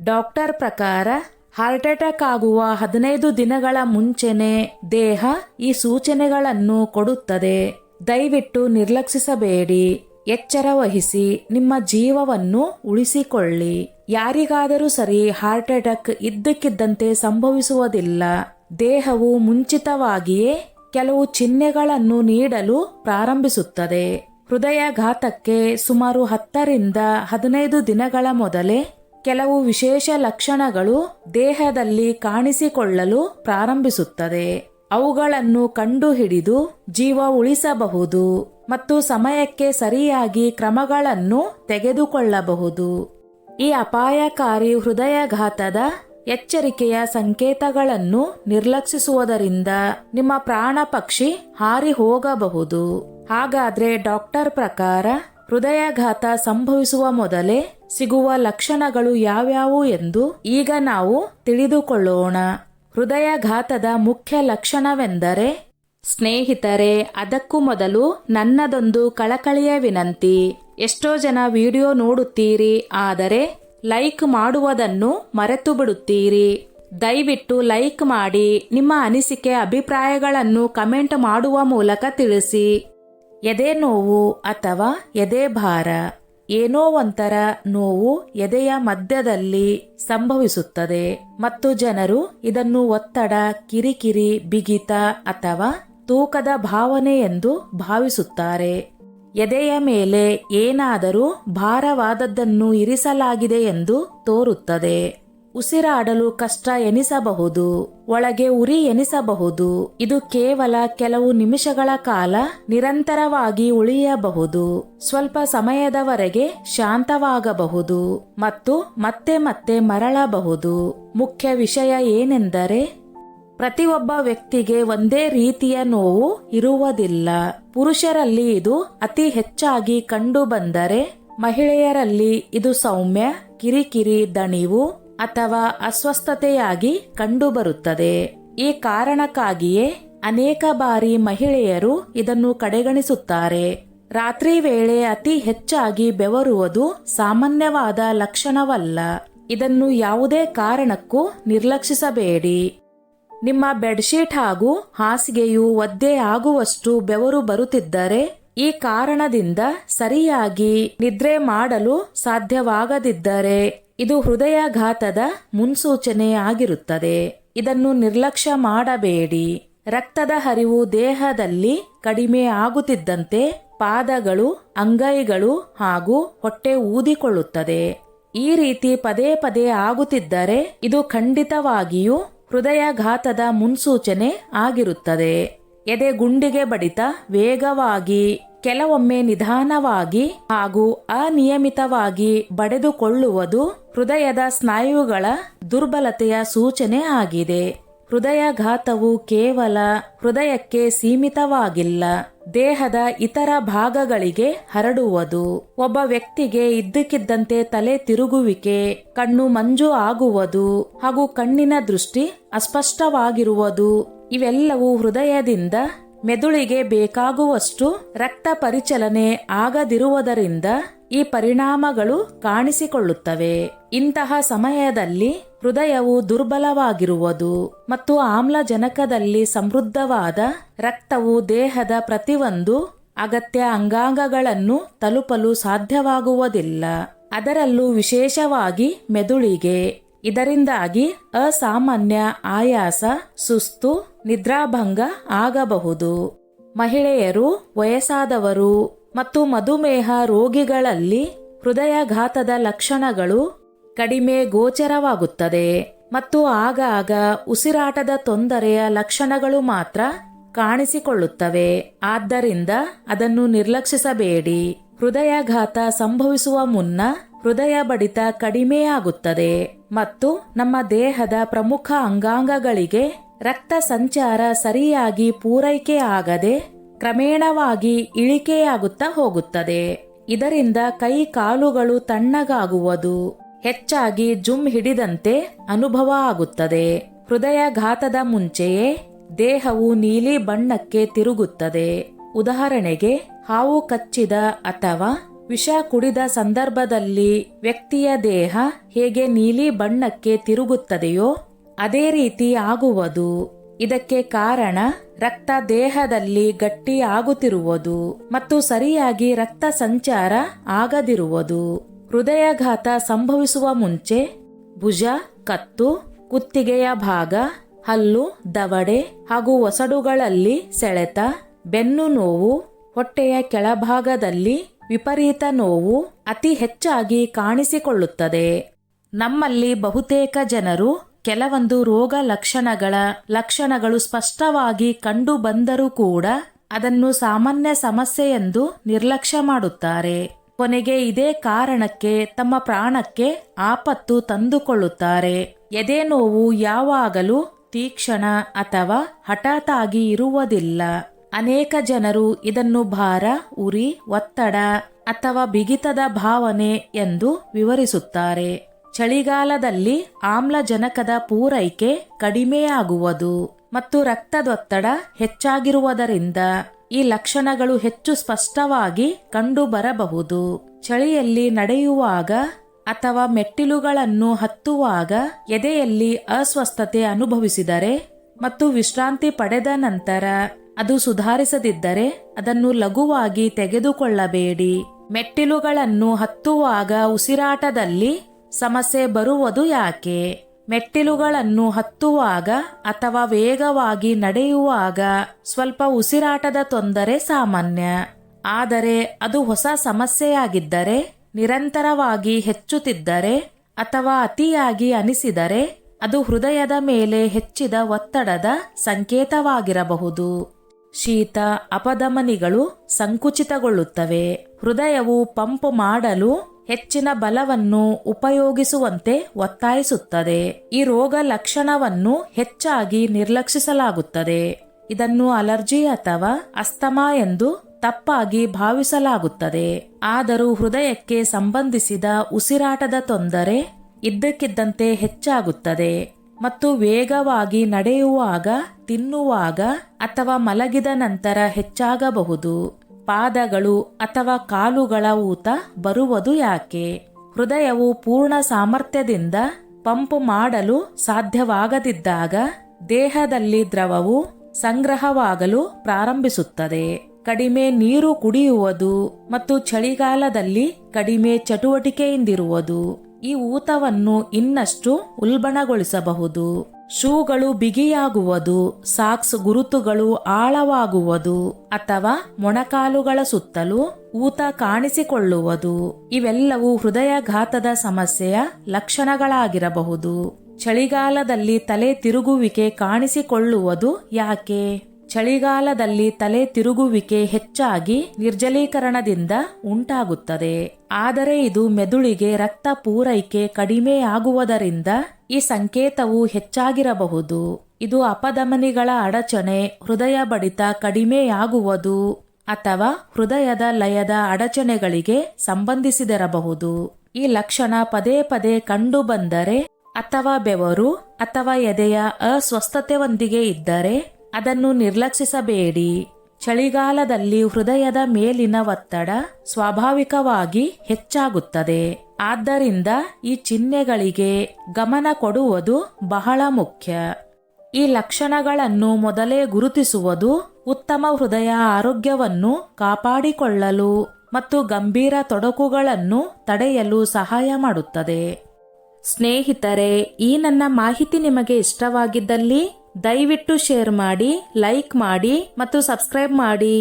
Doctor ಪ್ರಕಾರ heart attack ಆಗುವ 15 ದಿನಗಳ ಮುಂಚೆನೆ ದೇಹ ಈ ಸೂಚನೆಗಳನ್ನು ಕೊಡುತ್ತದೆ. ದಯವಿಟ್ಟು ನಿರ್ಲಕ್ಷಿಸಬೇಡಿ. ಎಚ್ಚರ ವಹಿಸಿ ನಿಮ್ಮ ಜೀವವನ್ನು ಉಳಿಸಿಕೊಳ್ಳಿ. ಯಾರಿಗಾದರೂ ಸರಿ ಹಾರ್ಟ್ ಅಟ್ಯಾಕ್ ಇದ್ದಕ್ಕಿದ್ದಂತೆ ಸಂಭವಿಸುವುದಿಲ್ಲ. ದೇಹವು ಮುಂಚಿತವಾಗಿಯೇ ಕೆಲವು ಚಿಹ್ನೆಗಳನ್ನು ನೀಡಲು ಪ್ರಾರಂಭಿಸುತ್ತದೆ. ಹೃದಯಾಘಾತಕ್ಕೆ ಸುಮಾರು 10 ರಿಂದ 15 ದಿನಗಳ ಮೊದಲೇ ಕೆಲವು ವಿಶೇಷ ಲಕ್ಷಣಗಳು ದೇಹದಲ್ಲಿ ಕಾಣಿಸಿಕೊಳ್ಳಲು ಪ್ರಾರಂಭಿಸುತ್ತದೆ. ಅವುಗಳನ್ನು ಕಂಡುಹಿಡಿದು ಜೀವ ಉಳಿಸಬಹುದು ಮತ್ತು ಸಮಯಕ್ಕೆ ಸರಿಯಾಗಿ ಕ್ರಮಗಳನ್ನು ತೆಗೆದುಕೊಳ್ಳಬಹುದು. ಈ ಅಪಾಯಕಾರಿ ಹೃದಯಾಘಾತದ ಎಚ್ಚರಿಕೆಯ ಸಂಕೇತಗಳನ್ನು ನಿರ್ಲಕ್ಷಿಸುವುದರಿಂದ ನಿಮ್ಮ ಪ್ರಾಣ ಪಕ್ಷಿ ಹಾರಿ ಹೋಗಬಹುದು. ಹಾಗಾದ್ರೆ ಡಾಕ್ಟರ್ ಪ್ರಕಾರ ಹೃದಯಾಘಾತ ಸಂಭವಿಸುವ ಮೊದಲೇ ಸಿಗುವ ಲಕ್ಷಣಗಳು ಯಾವ್ಯಾವು ಎಂದು ಈಗ ನಾವು ತಿಳಿದುಕೊಳ್ಳೋಣ. ಹೃದಯಾಘಾತದ ಮುಖ್ಯ ಲಕ್ಷಣವೆಂದರೆ, ಸ್ನೇಹಿತರೆ, ಅದಕ್ಕೂ ಮೊದಲು ನನ್ನದೊಂದು ಕಳಕಳಿಯ ವಿನಂತಿ. ಎಷ್ಟೋ ಜನ ವಿಡಿಯೋ ನೋಡುತ್ತೀರಿ, ಆದರೆ ಲೈಕ್ ಮಾಡುವುದನ್ನು ಮರೆತು ಬಿಡುತ್ತೀರಿ. ದಯವಿಟ್ಟು ಲೈಕ್ ಮಾಡಿ. ನಿಮ್ಮ ಅನಿಸಿಕೆ ಅಭಿಪ್ರಾಯಗಳನ್ನು ಕಮೆಂಟ್ ಮಾಡುವ ಮೂಲಕ ತಿಳಿಸಿ. ಎದೆ ನೋವು ಅಥವಾ ಎದೆ ಭಾರ, ಏನೋ ಒಂಥರ ನೋವು ಎದೆಯ ಮಧ್ಯದಲ್ಲಿ ಸಂಭವಿಸುತ್ತದೆ ಮತ್ತು ಜನರು ಇದನ್ನು ಒತ್ತಡ, ಕಿರಿಕಿರಿ, ಬಿಗಿತ ಅಥವಾ ತೂಕದ ಭಾವನೆ ಎಂದು ಭಾವಿಸುತ್ತಾರೆ. ಎದೆಯ ಮೇಲೆ ಏನಾದರೂ ಭಾರವಾದದ್ದನ್ನು ಇರಿಸಲಾಗಿದೆ ಎಂದು ತೋರುತ್ತದೆ. ಉಸಿರಾಡಲು ಕಷ್ಟ ಎನಿಸಬಹುದು, ಒಳಗೆ ಉರಿ ಎನಿಸಬಹುದು. ಇದು ಕೇವಲ ಕೆಲವು ನಿಮಿಷಗಳ ಕಾಲ ನಿರಂತರವಾಗಿ ಉಳಿಯಬಹುದು. ಸ್ವಲ್ಪ ಸಮಯದವರೆಗೆ ಶಾಂತವಾಗಬಹುದು ಮತ್ತು ಮತ್ತೆ ಮತ್ತೆ ಮರಳಬಹುದು. ಮುಖ್ಯ ವಿಷಯ ಏನೆಂದರೆ, ಪ್ರತಿಯೊಬ್ಬ ವ್ಯಕ್ತಿಗೆ ಒಂದೇ ರೀತಿಯ ನೋವು ಇರುವುದಿಲ್ಲ. ಪುರುಷರಲ್ಲಿ ಇದು ಅತಿ ಹೆಚ್ಚಾಗಿ ಕಂಡುಬಂದರೆ, ಮಹಿಳೆಯರಲ್ಲಿ ಇದು ಸೌಮ್ಯ, ಕಿರಿಕಿರಿ, ದಣಿವು ಅಥವಾ ಅಸ್ವಸ್ಥತೆಯಾಗಿ ಕಂಡುಬರುತ್ತದೆ. ಈ ಕಾರಣಕ್ಕಾಗಿಯೇ ಅನೇಕ ಬಾರಿ ಮಹಿಳೆಯರು ಇದನ್ನು ಕಡೆಗಣಿಸುತ್ತಾರೆ. ರಾತ್ರಿ ವೇಳೆ ಅತಿ ಹೆಚ್ಚಾಗಿ ಬೆವರುವುದು ಸಾಮಾನ್ಯವಾದ ಲಕ್ಷಣವಲ್ಲ. ಇದನ್ನು ಯಾವುದೇ ಕಾರಣಕ್ಕೂ ನಿರ್ಲಕ್ಷಿಸಬೇಡಿ. ನಿಮ್ಮ ಬೆಡ್ಶೀಟ್ ಹಾಗೂ ಹಾಸಿಗೆಯು ಒದ್ದೆ ಆಗುವಷ್ಟು ಬೆವರು ಬರುತ್ತಿದ್ದರೆ, ಈ ಕಾರಣದಿಂದ ಸರಿಯಾಗಿ ನಿದ್ರೆ ಮಾಡಲು ಸಾಧ್ಯವಾಗದಿದ್ದರೆ ಇದು ಹೃದಯಾಘಾತದ ಮುನ್ಸೂಚನೆ ಆಗಿರುತ್ತದೆ. ಇದನ್ನು ನಿರ್ಲಕ್ಷ್ಯ ಮಾಡಬೇಡಿ. ರಕ್ತದ ಹರಿವು ದೇಹದಲ್ಲಿ ಕಡಿಮೆ ಆಗುತ್ತಿದ್ದಂತೆ ಪಾದಗಳು, ಅಂಗೈಗಳು ಹಾಗೂ ಹೊಟ್ಟೆ ಊದಿಕೊಳ್ಳುತ್ತದೆ. ಈ ರೀತಿ ಪದೇ ಪದೇ ಆಗುತ್ತಿದ್ದರೆ ಇದು ಖಂಡಿತವಾಗಿಯೂ ಹೃದಯಾಘಾತದ ಮುನ್ಸೂಚನೆ ಆಗಿರುತ್ತದೆ. ಎದೆ ಗುಂಡಿಗೆ ಬಡಿತ ವೇಗವಾಗಿ, ಕೆಲವೊಮ್ಮೆ ನಿಧಾನವಾಗಿ ಹಾಗೂ ಅನಿಯಮಿತವಾಗಿ ಬಡಿದುಕೊಳ್ಳುವುದು ಹೃದಯದ ಸ್ನಾಯುಗಳ ದುರ್ಬಲತೆಯ ಸೂಚನೆ ಆಗಿದೆ. ಹೃದಯಾಘಾತವು ಕೇವಲ ಹೃದಯಕ್ಕೆ ಸೀಮಿತವಾಗಿಲ್ಲ, ದೇಹದ ಇತರ ಭಾಗಗಳಿಗೆ ಹರಡುವುದು. ಒಬ್ಬ ವ್ಯಕ್ತಿಗೆ ಇದ್ದಕ್ಕಿದ್ದಂತೆ ತಲೆ ತಿರುಗುವಿಕೆ, ಕಣ್ಣು ಮಂಜು ಆಗುವುದು ಹಾಗೂ ಕಣ್ಣಿನ ದೃಷ್ಟಿ ಅಸ್ಪಷ್ಟವಾಗಿರುವುದು, ಇವೆಲ್ಲವೂ ಹೃದಯದಿಂದ ಮೆದುಳಿಗೆ ಬೇಕಾಗುವಷ್ಟು ರಕ್ತ ಪರಿಚಲನೆ ಆಗದಿರುವುದರಿಂದ ಈ ಪರಿಣಾಮಗಳು ಕಾಣಿಸಿಕೊಳ್ಳುತ್ತವೆ. ಇಂತಹ ಸಮಯದಲ್ಲಿ ಹೃದಯವು ದುರ್ಬಲವಾಗಿರುವುದು ಮತ್ತು ಆಮ್ಲಜನಕದಲ್ಲಿ ಸಮೃದ್ಧವಾದ ರಕ್ತವು ದೇಹದ ಪ್ರತಿಯೊಂದು ಅಗತ್ಯ ಅಂಗಾಂಗಗಳನ್ನು ತಲುಪಲು ಸಾಧ್ಯವಾಗುವುದಿಲ್ಲ, ಅದರಲ್ಲೂ ವಿಶೇಷವಾಗಿ ಮೆದುಳಿಗೆ. ಇದರಿಂದಾಗಿ ಅಸಾಮಾನ್ಯ ಆಯಾಸ, ಸುಸ್ತು, ನಿದ್ರಾಭಂಗ ಆಗಬಹುದು. ಮಹಿಳೆಯರು, ವಯಸ್ಸಾದವರು ಮತ್ತು ಮಧುಮೇಹ ರೋಗಿಗಳಲ್ಲಿ ಹೃದಯಾಘಾತದ ಲಕ್ಷಣಗಳು ಕಡಿಮೆ ಗೋಚರವಾಗುತ್ತದೆ ಮತ್ತು ಆಗಾಗ ಉಸಿರಾಟದ ತೊಂದರೆಯ ಲಕ್ಷಣಗಳು ಮಾತ್ರ ಕಾಣಿಸಿಕೊಳ್ಳುತ್ತವೆ. ಆದ್ದರಿಂದ ಅದನ್ನು ನಿರ್ಲಕ್ಷಿಸಬೇಡಿ. ಹೃದಯಾಘಾತ ಸಂಭವಿಸುವ ಮುನ್ನ ಹೃದಯ ಬಡಿತ ಕಡಿಮೆಯಾಗುತ್ತದೆ ಮತ್ತು ನಮ್ಮ ದೇಹದ ಪ್ರಮುಖ ಅಂಗಾಂಗಗಳಿಗೆ ರಕ್ತ ಸಂಚಾರ ಸರಿಯಾಗಿ ಪೂರೈಕೆ ಆಗದೆ ಕ್ರಮೇಣವಾಗಿ ಇಳಿಕೆಯಾಗುತ್ತಾ ಹೋಗುತ್ತದೆ. ಇದರಿಂದ ಕೈ ಕಾಲುಗಳು ತಣ್ಣಗಾಗುವುದು, ಹೆಚ್ಚಾಗಿ ಜುಮ್ ಹಿಡಿದಂತೆ ಅನುಭವ ಆಗುತ್ತದೆ. ಹೃದಯಾಘಾತದ ಮುಂಚೆಯೇ ದೇಹವು ನೀಲಿ ಬಣ್ಣಕ್ಕೆ ತಿರುಗುತ್ತದೆ. ಉದಾಹರಣೆಗೆ, ಹಾವು ಕಚ್ಚಿದ ಅಥವಾ ವಿಷ ಕುಡಿದ ಸಂದರ್ಭದಲ್ಲಿ ವ್ಯಕ್ತಿಯ ದೇಹ ಹೇಗೆ ನೀಲಿ ಬಣ್ಣಕ್ಕೆ ತಿರುಗುತ್ತದೆಯೋ ಅದೇ ರೀತಿ ಆಗುವುದು. ಇದಕ್ಕೆ ಕಾರಣ ರಕ್ತ ದೇಹದಲ್ಲಿ ಗಟ್ಟಿ ಆಗುತ್ತಿರುವುದು ಮತ್ತು ಸರಿಯಾಗಿ ರಕ್ತ ಸಂಚಾರ ಆಗದಿರುವುದು. ಹೃದಯಾಘಾತ ಸಂಭವಿಸುವ ಮುಂಚೆ ಭುಜ, ಕತ್ತು, ಕುತ್ತಿಗೆಯ ಭಾಗ, ಹಲ್ಲು, ದವಡೆ ಹಾಗೂ ಒಸಡುಗಳಲ್ಲಿ ಸೆಳೆತ, ಬೆನ್ನು ನೋವು, ಹೊಟ್ಟೆಯ ಕೆಳಭಾಗದಲ್ಲಿ ವಿಪರೀತ ನೋವು ಅತಿ ಹೆಚ್ಚಾಗಿ ಕಾಣಿಸಿಕೊಳ್ಳುತ್ತದೆ. ನಮ್ಮಲ್ಲಿ ಬಹುತೇಕ ಜನರು ಕೆಲವೊಂದು ರೋಗ ಲಕ್ಷಣಗಳು ಸ್ಪಷ್ಟವಾಗಿ ಕಂಡು ಬಂದರೂ ಕೂಡ ಅದನ್ನು ಸಾಮಾನ್ಯ ಸಮಸ್ಯೆ ಎಂದು ನಿರ್ಲಕ್ಷ್ಯ ಮಾಡುತ್ತಾರೆ. ಕೊನೆಗೆ ಇದೇ ಕಾರಣಕ್ಕೆ ತಮ್ಮ ಪ್ರಾಣಕ್ಕೆ ಆಪತ್ತು ತಂದುಕೊಳ್ಳುತ್ತಾರೆ. ಎದೆ ನೋವು ಯಾವಾಗಲೂ ತೀಕ್ಷ್ಣ ಅಥವಾ ಹಠಾತ್ ಆಗಿ ಇರುವುದಿಲ್ಲ. ಅನೇಕ ಜನರು ಇದನ್ನು ಭಾರ, ಉರಿ, ಒತ್ತಡ ಅಥವಾ ಬಿಗಿತದ ಭಾವನೆ ಎಂದು ವಿವರಿಸುತ್ತಾರೆ. ಚಳಿಗಾಲದಲ್ಲಿ ಆಮ್ಲಜನಕದ ಪೂರೈಕೆ ಕಡಿಮೆಯಾಗುವುದು ಮತ್ತು ರಕ್ತದೊತ್ತಡ ಹೆಚ್ಚಾಗಿರುವುದರಿಂದ ಈ ಲಕ್ಷಣಗಳು ಹೆಚ್ಚು ಸ್ಪಷ್ಟವಾಗಿ ಕಂಡುಬರಬಹುದು. ಚಳಿಯಲ್ಲಿ ನಡೆಯುವಾಗ ಅಥವಾ ಮೆಟ್ಟಿಲುಗಳನ್ನು ಹತ್ತುವಾಗ ಎದೆಯಲ್ಲಿ ಅಸ್ವಸ್ಥತೆ ಅನುಭವಿಸಿದರೆ ಮತ್ತು ವಿಶ್ರಾಂತಿ ಪಡೆದ ನಂತರ ಅದು ಸುಧಾರಿಸದಿದ್ದರೆ ಅದನ್ನು ಲಘುವಾಗಿ ತೆಗೆದುಕೊಳ್ಳಬೇಡಿ. ಮೆಟ್ಟಿಲುಗಳನ್ನು ಹತ್ತುವಾಗ ಉಸಿರಾಟದಲ್ಲಿ ಸಮಸ್ಯೆ ಬರುವುದು ಯಾಕೆ? ಮೆಟ್ಟಿಲುಗಳನ್ನು ಹತ್ತುವಾಗ ಅಥವಾ ವೇಗವಾಗಿ ನಡೆಯುವಾಗ ಸ್ವಲ್ಪ ಉಸಿರಾಟದ ತೊಂದರೆ ಸಾಮಾನ್ಯ. ಆದರೆ ಅದು ಹೊಸ ಸಮಸ್ಯೆಯಾಗಿದ್ದರೆ, ನಿರಂತರವಾಗಿ ಹೆಚ್ಚುತ್ತಿದ್ದರೆ ಅಥವಾ ಅತಿಯಾಗಿ ಅನಿಸಿದರೆ ಅದು ಹೃದಯದ ಮೇಲೆ ಹೆಚ್ಚಿದ ಒತ್ತಡದ ಸಂಕೇತವಾಗಿರಬಹುದು. ಶೀತ, ಅಪಧಮನಿಗಳು ಸಂಕುಚಿತಗೊಳ್ಳುತ್ತವೆ. ಹೃದಯವು ಪಂಪ್ ಮಾಡಲು ಹೆಚ್ಚಿನ ಬಲವನ್ನು ಉಪಯೋಗಿಸುವಂತೆ ಒತ್ತಾಯಿಸುತ್ತದೆ. ಈ ರೋಗ ಲಕ್ಷಣವನ್ನು ಹೆಚ್ಚಾಗಿ ನಿರ್ಲಕ್ಷಿಸಲಾಗುತ್ತದೆ. ಇದನ್ನು ಅಲರ್ಜಿ ಅಥವಾ ಅಸ್ತಮಾ ಎಂದು ತಪ್ಪಾಗಿ ಭಾವಿಸಲಾಗುತ್ತದೆ. ಆದರೂ ಹೃದಯಕ್ಕೆ ಸಂಬಂಧಿಸಿದ ಉಸಿರಾಟದ ತೊಂದರೆ ಇದ್ದಕ್ಕಿದ್ದಂತೆ ಹೆಚ್ಚಾಗುತ್ತದೆ ಮತ್ತು ವೇಗವಾಗಿ ನಡೆಯುವಾಗ, ತಿನ್ನುವಾಗ ಅಥವಾ ಮಲಗಿದ ನಂತರ ಹೆಚ್ಚಾಗಬಹುದು. ಪಾದಗಳು ಅಥವಾ ಕಾಲುಗಳ ಊತ ಬರುವುದು ಯಾಕೆ? ಹೃದಯವು ಪೂರ್ಣ ಸಾಮರ್ಥ್ಯದಿಂದ ಪಂಪ್ ಮಾಡಲು ಸಾಧ್ಯವಾಗದಿದ್ದಾಗ ದೇಹದಲ್ಲಿ ದ್ರವವು ಸಂಗ್ರಹವಾಗಲು ಪ್ರಾರಂಭಿಸುತ್ತದೆ. ಕಡಿಮೆ ನೀರು ಕುಡಿಯುವುದು ಮತ್ತು ಚಳಿಗಾಲದಲ್ಲಿ ಕಡಿಮೆ ಚಟುವಟಿಕೆಯಿಂದಿರುವುದು ಈ ಊತವನ್ನು ಇನ್ನಷ್ಟು ಉಲ್ಬಣಗೊಳಿಸಬಹುದು. ಶೂಗಳು ಬಿಗಿಯಾಗುವುದು, ಸಾಕ್ಸ್ ಗುರುತುಗಳು ಆಳವಾಗುವುದು ಅಥವಾ ಮೊಣಕಾಲುಗಳ ಸುತ್ತಲೂ ಊತ ಕಾಣಿಸಿಕೊಳ್ಳುವುದು ಇವೆಲ್ಲವೂ ಹೃದಯಾಘಾತದ ಸಮಸ್ಯೆಯ ಲಕ್ಷಣಗಳಾಗಿರಬಹುದು. ಚಳಿಗಾಲದಲ್ಲಿ ತಲೆ ತಿರುಗುವಿಕೆ ಕಾಣಿಸಿಕೊಳ್ಳುವುದು ಯಾಕೆ? ಚಳಿಗಾಲದಲ್ಲಿ ತಲೆ ತಿರುಗುವಿಕೆ ಹೆಚ್ಚಾಗಿ ನಿರ್ಜಲೀಕರಣದಿಂದ ಉಂಟಾಗುತ್ತದೆ. ಆದರೆ ಇದು ಮೆದುಳಿಗೆ ರಕ್ತ ಪೂರೈಕೆ ಕಡಿಮೆಯಾಗುವುದರಿಂದ ಈ ಸಂಕೇತವು ಹೆಚ್ಚಾಗಿರಬಹುದು. ಇದು ಅಪಧಮನಿಗಳ ಅಡಚಣೆ, ಹೃದಯ ಬಡಿತ ಕಡಿಮೆಯಾಗುವುದು ಅಥವಾ ಹೃದಯದ ಲಯದ ಅಡಚಣೆಗಳಿಗೆ ಸಂಬಂಧಿಸಿದಿರಬಹುದು. ಈ ಲಕ್ಷಣ ಪದೇ ಪದೇ ಕಂಡು ಬಂದರೆ ಅಥವಾ ಬೆವರು ಅಥವಾ ಎದೆಯ ಅಸ್ವಸ್ಥತೆಯೊಂದಿಗೆ ಇದ್ದರೆ ಅದನ್ನು ನಿರ್ಲಕ್ಷಿಸಬೇಡಿ. ಚಳಿಗಾಲದಲ್ಲಿ ಹೃದಯದ ಮೇಲಿನ ಒತ್ತಡ ಸ್ವಾಭಾವಿಕವಾಗಿ ಹೆಚ್ಚಾಗುತ್ತದೆ. ಆದ್ದರಿಂದ ಈ ಚಿಹ್ನೆಗಳಿಗೆ ಗಮನ ಕೊಡುವುದು ಬಹಳ ಮುಖ್ಯ. ಈ ಲಕ್ಷಣಗಳನ್ನು ಮೊದಲೇ ಗುರುತಿಸುವುದು ಉತ್ತಮ ಹೃದಯ ಆರೋಗ್ಯವನ್ನು ಕಾಪಾಡಿಕೊಳ್ಳಲು ಮತ್ತು ಗಂಭೀರ ತೊಡಕುಗಳನ್ನು ತಡೆಯಲು ಸಹಾಯ ಮಾಡುತ್ತದೆ. ಸ್ನೇಹಿತರೆ, ಈ ನನ್ನ ಮಾಹಿತಿ ನಿಮಗೆ ಇಷ್ಟವಾಗಿದ್ದಲ್ಲಿ ದಯವಿಟ್ಟು ಶೇರ್ ಮಾಡಿ, ಲೈಕ್ ಮಾಡಿ ಮತ್ತು ಸಬ್ಸ್ಕ್ರೈಬ್ ಮಾಡಿ.